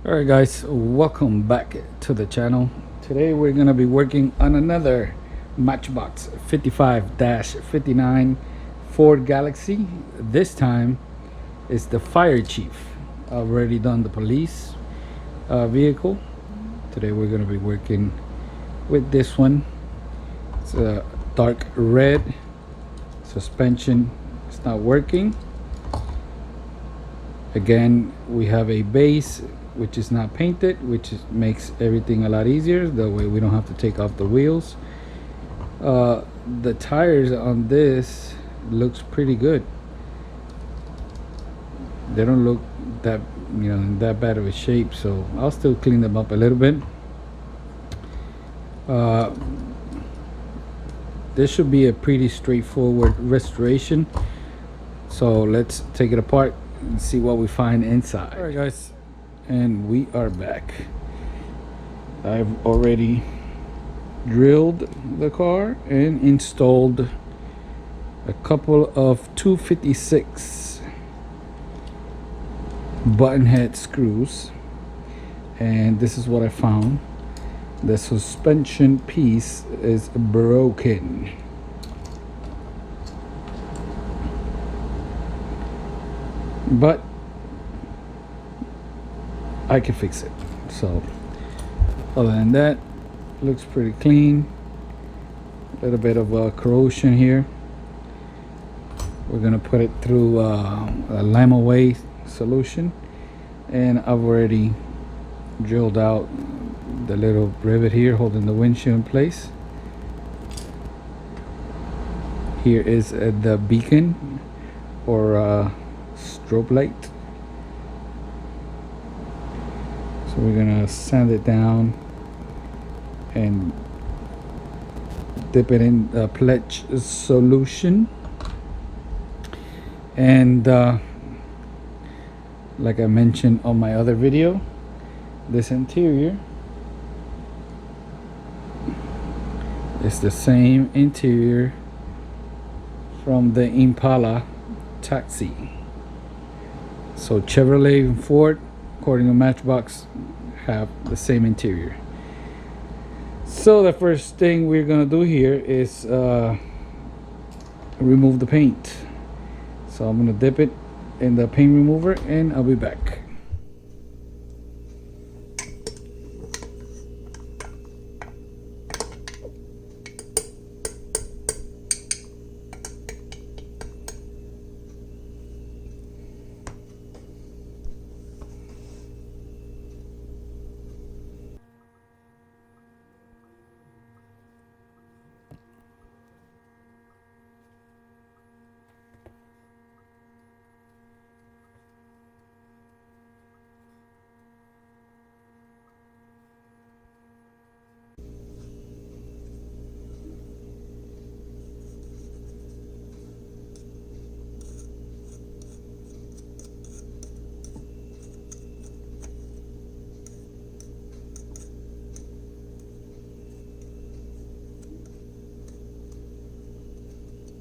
Alright guys, welcome back to the channel. Today we're going to be working on another Matchbox 55-59 Ford Galaxie. This time it's the fire chief. I've already done the police vehicle. Today we're going to be working with this one. It's a dark red. Suspension is not working. Again, we have a base which is not painted, which makes everything a lot easier. That way we don't have to take off the wheels. The tires on this looks pretty good. They don't look that in that bad of a shape, so I'll still clean them up a little bit. This should be a pretty straightforward restoration, so let's take it apart and see what we find inside. All right guys, and we are back. I've already drilled the car and installed a couple of 256 button head screws, and this is what I found. The suspension piece is broken. But I can fix it. So other than that, looks pretty clean. A little bit of corrosion here. We're gonna put it through a lime away solution, and I've already drilled out the little rivet here holding the windshield in place. Here is the beacon or strobe light. So we're gonna sand it down and dip it in the pledge solution, and like I mentioned on my other video, this interior is the same interior from the Impala taxi. So Chevrolet and Ford, according to Matchbox, have the same interior. So the first thing we're gonna do here is remove the paint. So I'm gonna dip it in the paint remover and I'll be back.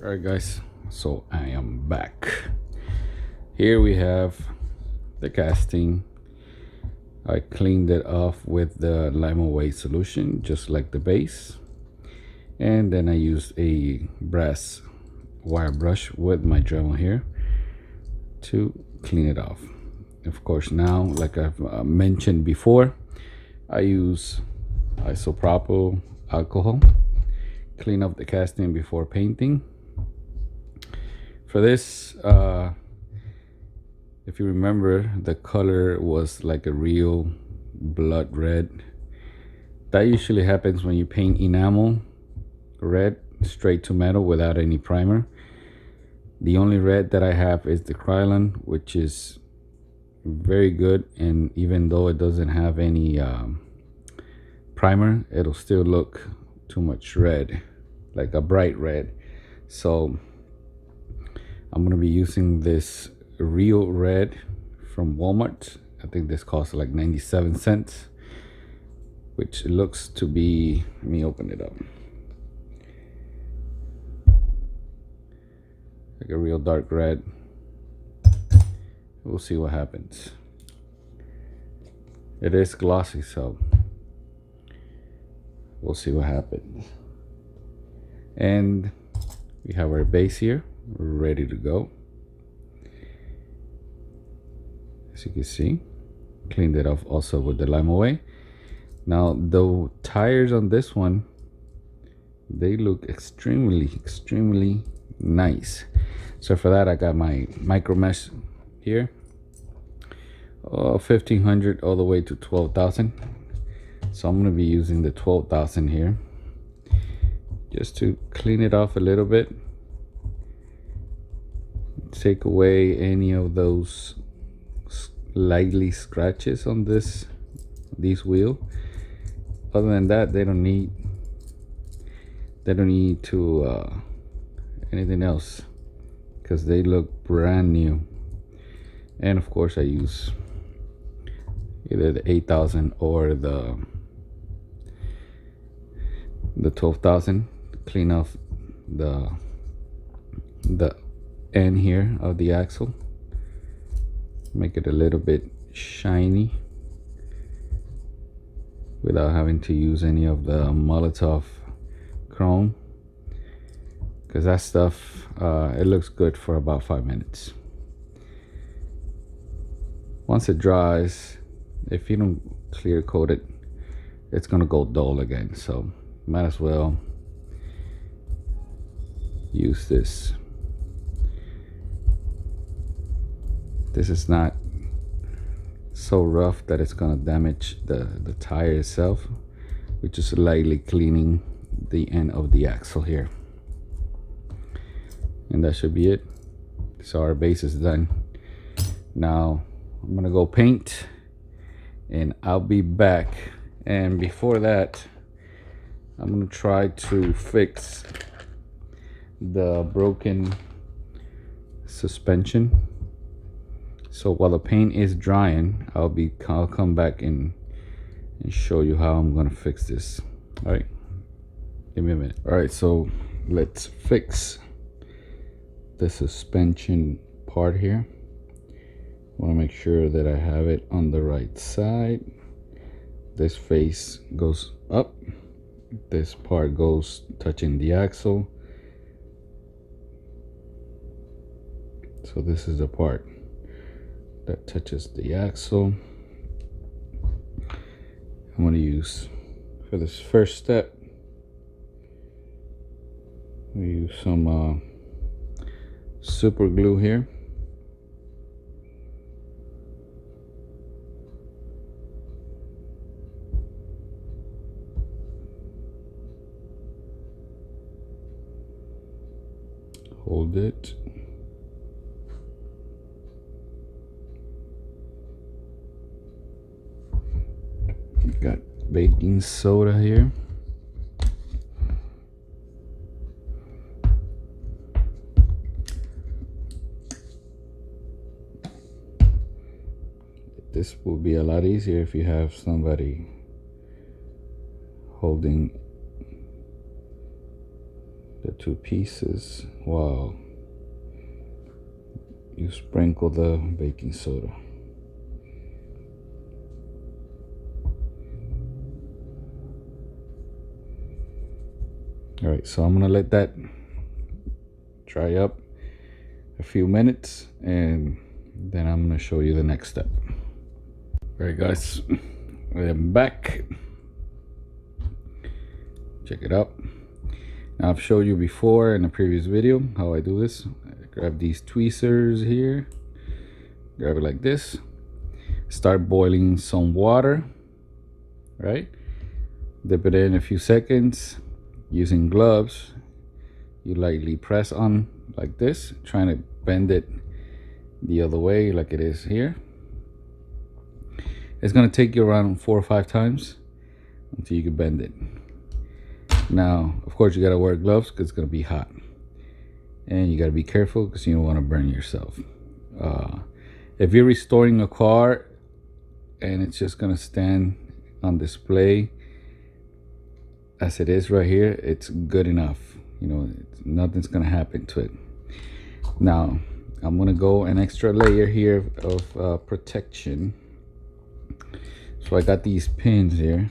Alright guys, so I am back. Here we have the casting. I cleaned it off with the lime away solution, just like the base, and then I used a brass wire brush with my Dremel here to clean it off. Of course, now, like I've mentioned before, I use isopropyl alcohol, clean up the casting before painting. For this, if you remember, the color was like a real blood red. That usually happens when you paint enamel red straight to metal without any primer. The only red that I have is the Krylon, which is very good, and even though it doesn't have any primer, it'll still look too much red, like a bright red. So I'm gonna be using this real red from Walmart. I think this costs like 97 cents, which looks to be, let me open it up, like a real dark red. We'll see what happens. It is glossy, so we'll see what happens. And we have our base here ready to go. As you can see, cleaned it off also with the lime away. Now the tires on this one, they look extremely nice. So for that, I got my micro mesh here, 1500 all the way to 12,000. So I'm going to be using the 12,000 here just to clean it off a little bit, take away any of those lightly scratches on these wheel. Other than that, they don't need to anything else, because they look brand new. And of course I use either the 8,000 or the 12,000 to clean off the end here of the axle, make it a little bit shiny without having to use any of the Molotov chrome, because that stuff it looks good for about 5 minutes. Once it dries, if you don't clear coat it, it's gonna go dull again, so might as well use this. This is not so rough that it's gonna damage the tire itself. We're just lightly cleaning the end of the axle here, and that should be it. So our base is done. Now I'm gonna go paint and I'll be back. And before that, I'm gonna try to fix the broken suspension. So while the paint is drying, I'll come back and show you how I'm gonna fix this. All right, give me a minute. All right, so let's fix the suspension part here. I want to make sure that I have it on the right side. This face goes up, this part goes touching the axle. So this is the part that touches the axle. I'm going to use, for this first step, we use some super glue here. Hold it. Got baking soda here. This will be a lot easier if you have somebody holding the two pieces while you sprinkle the baking soda. All right, so I'm gonna let that dry up a few minutes and then I'm gonna show you the next step. All right, guys, I'm back. Check it out. Now, I've showed you before in a previous video how I do this. I grab these tweezers here, grab it like this, start boiling some water, right? Dip it in a few seconds. Using gloves, you lightly press on like this, trying to bend it the other way like it is here. It's gonna take you around 4 or 5 times until you can bend it. Now, of course, you gotta wear gloves because it's gonna be hot, and you gotta be careful because you don't want to burn yourself. If you're restoring a car and it's just gonna stand on display as it is right here, it's good enough. You know, nothing's gonna happen to it. Now, I'm gonna go an extra layer here of protection. So I got these pins here.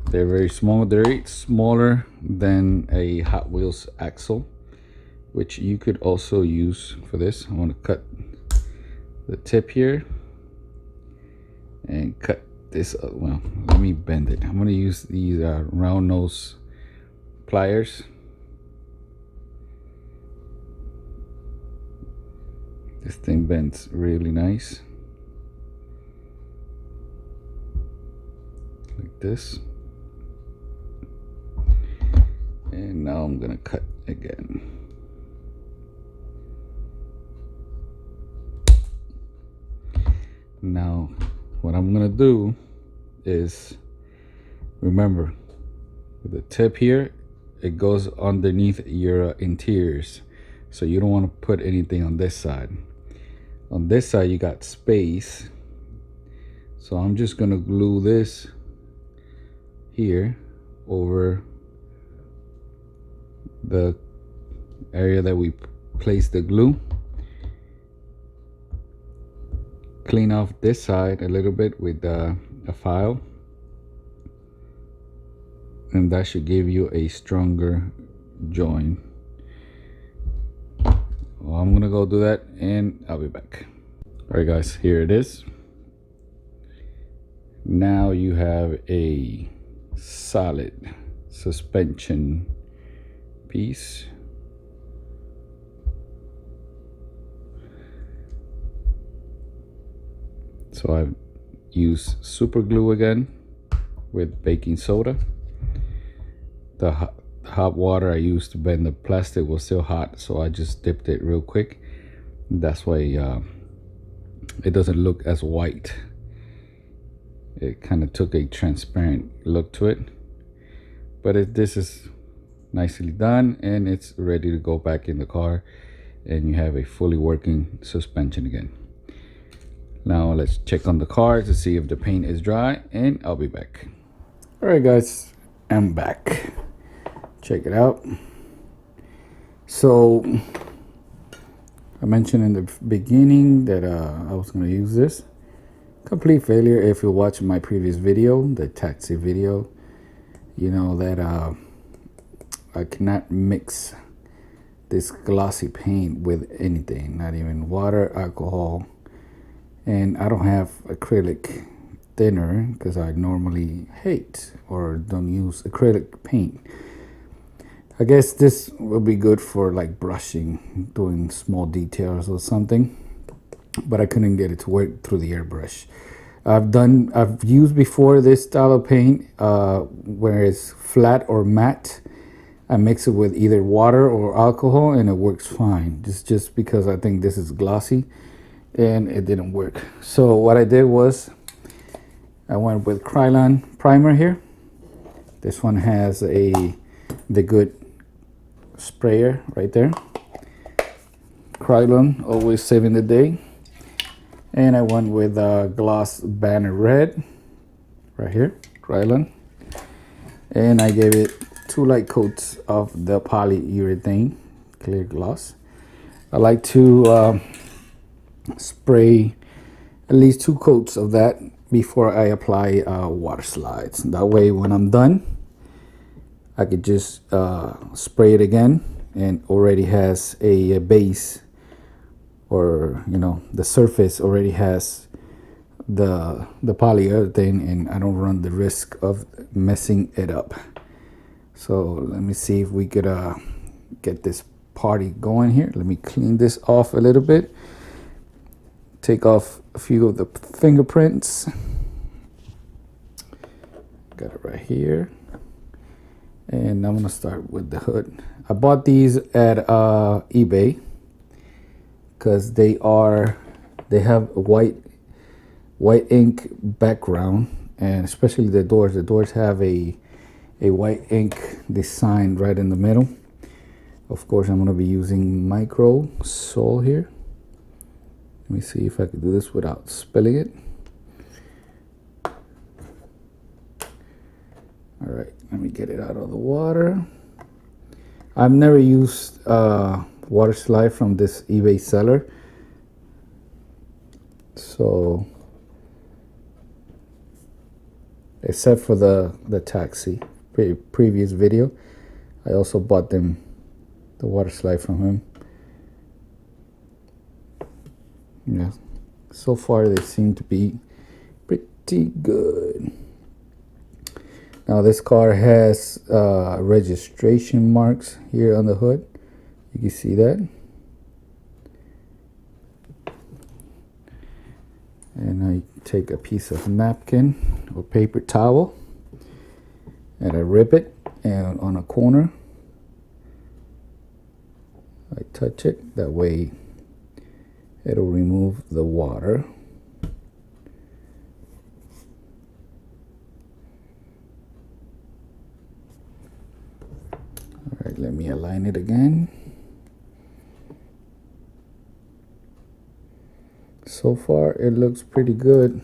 They're very small. They're smaller than a Hot Wheels axle, which you could also use for this. I want to cut the tip here and cut this. Well, let me bend it. I'm going to use these round nose pliers. This thing bends really nice, like this. And now I'm gonna cut again. Now what I'm gonna do is, remember, with the tip here, it goes underneath your interiors, so you don't want to put anything on this side. On this side you got space, so I'm just gonna glue this here over the area that we placed the glue. Clean off this side a little bit with a file, and that should give you a stronger join. Well, I'm gonna go do that and I'll be back. All right guys, here it is. Now you have a solid suspension piece. So I've used super glue again with baking soda. The hot water I used to bend the plastic was still hot, so I just dipped it real quick. That's why it doesn't look as white. It kind of took a transparent look to it, but this is nicely done and it's ready to go back in the car, and you have a fully working suspension again. Now let's check on the car to see if the paint is dry, and I'll be back. All right guys, I'm back. Check it out. So I mentioned in the beginning that I was going to use this. Complete failure. If you watch my previous video, the taxi video, you know that I cannot mix this glossy paint with anything, not even water, alcohol, and I don't have acrylic thinner because I normally hate or don't use acrylic paint. I guess this will be good for like brushing, doing small details or something, but I couldn't get it to work through the airbrush. I've used before this style of paint where it's flat or matte. I mix it with either water or alcohol and it works fine. Just because I think this is glossy and it didn't work. So what I did was I went with Krylon primer here. This one has the good sprayer right there. Krylon, always saving the day. And I went with Gloss Banner Red right here, Krylon. And I gave it 2 light coats of the polyurethane clear gloss. I like to spray at least 2 coats of that before I apply water slides. That way when I'm done, I could just spray it again, and already has a base, or you know, the surface already has the polyurethane, and I don't run the risk of messing it up. So let me see if we could get this party going here. Let me clean this off a little bit, take off a few of the fingerprints. Got it right here. And I'm gonna start with the hood. I bought these at eBay because they have a white ink background, and especially the doors. The doors have a white ink design right in the middle. Of course, I'm gonna be using micro sole here. Let me see if I can do this without spilling it. All right, let me get it out of the water. I've never used water slide from this eBay seller, so except for the taxi previous video. I also bought them the water slide from him. Yeah, so far they seem to be pretty good. Now this car has registration marks here on the hood. You can see that. And I take a piece of napkin or paper towel and I rip it, and on a corner I touch it. That way it'll remove the water. All right, let me align it again. So far it looks pretty good.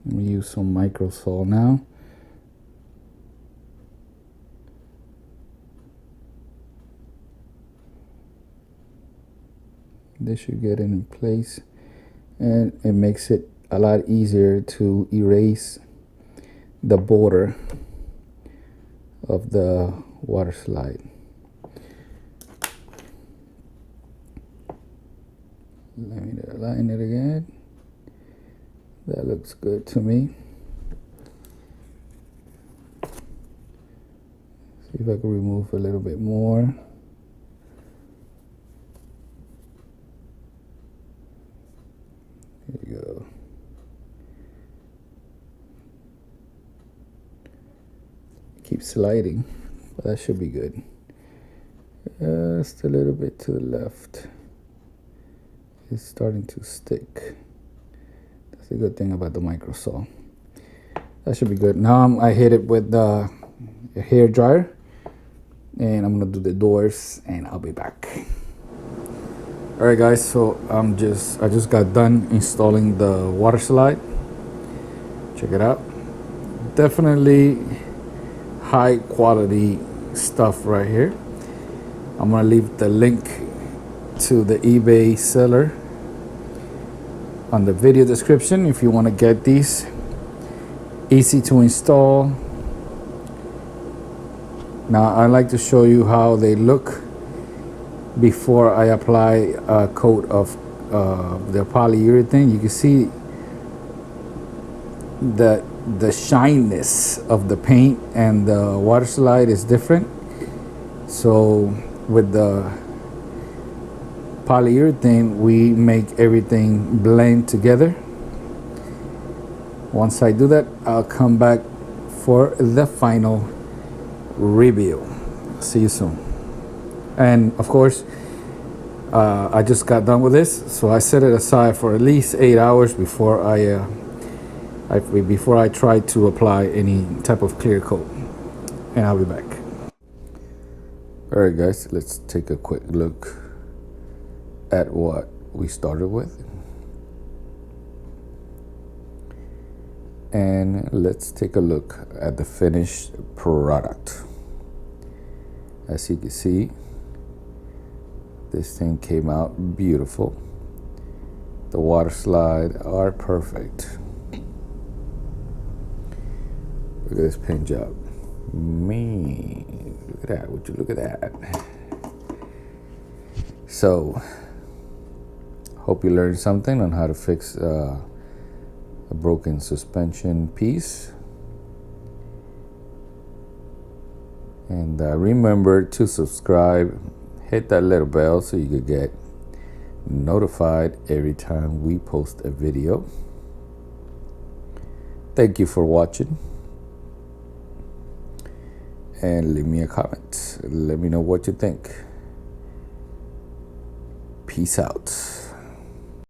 Let me use some micro saw now. This should get it in place, and it makes it a lot easier to erase the border of the water slide. Let me align it again. That looks good to me. See if I can remove a little bit more. There you go. Keep sliding, but that should be good. Just a little bit to the left. It's starting to stick. That's a good thing about the micro saw. That should be good. Now I hit it with the hair dryer, and I'm gonna do the doors, and I'll be back. All right, guys. So I just got done installing the water slide. Check it out. Definitely high quality stuff right here. I'm gonna leave the link to the eBay seller on the video description if you want to get these. Easy to install. Now I like to show you how they look before I apply a coat of the polyurethane. You can see that the shyness of the paint and the water slide is different. So with the polyurethane, we make everything blend together. Once I do that, I'll come back for the final review. See you soon. And of course, I just got done with this, so I set it aside for at least 8 hours before I try to apply any type of clear coat. And I'll be back. All right, guys, let's take a quick look at what we started with, and let's take a look at the finished product. As you can see, this thing came out beautiful. The water slide are perfect. Look at this paint job. Man, look at that. Would you look at that? So hope you learned something on how to fix a broken suspension piece. And remember to subscribe, hit that little bell so you could get notified every time we post a video. Thank you for watching. And leave me a comment. Let me know what you think. Peace out.